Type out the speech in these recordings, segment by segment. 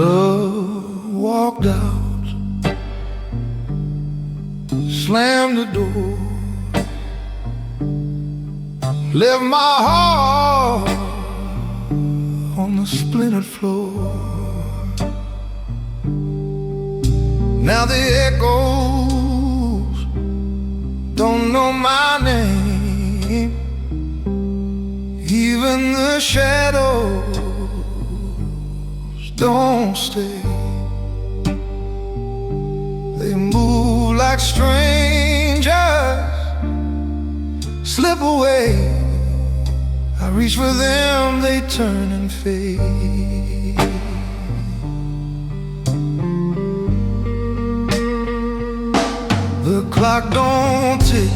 Love walked out, slammed the door, left my heart on the splintered floor. Now the echoes don't know my name, even the shadows don't stay. They move like strangers, slip away. I reach for them, they turn and fade. The clock don't tick,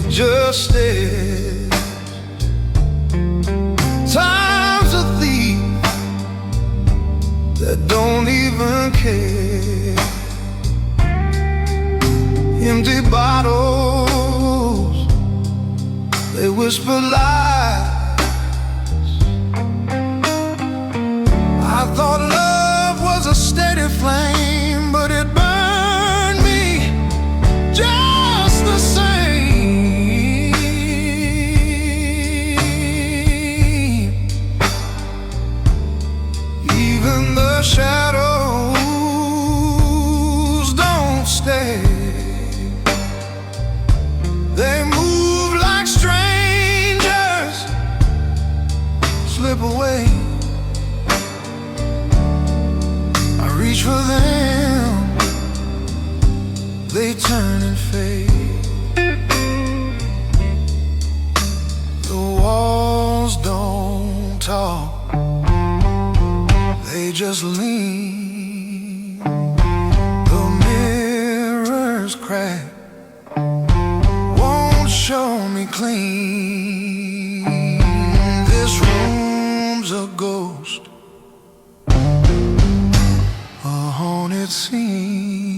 it just stays. Time's a thief that don't even care. Empty bottles, they whisper lies. I thought love was a steady flame, but it burned me just the same. Even the shadows don't stay. They move like strangers, slip away. I reach for them, they turn and fade. The walls don't talk, they just lean. The mirrors crack, won't show me clean. This room's a ghost, a haunted scene.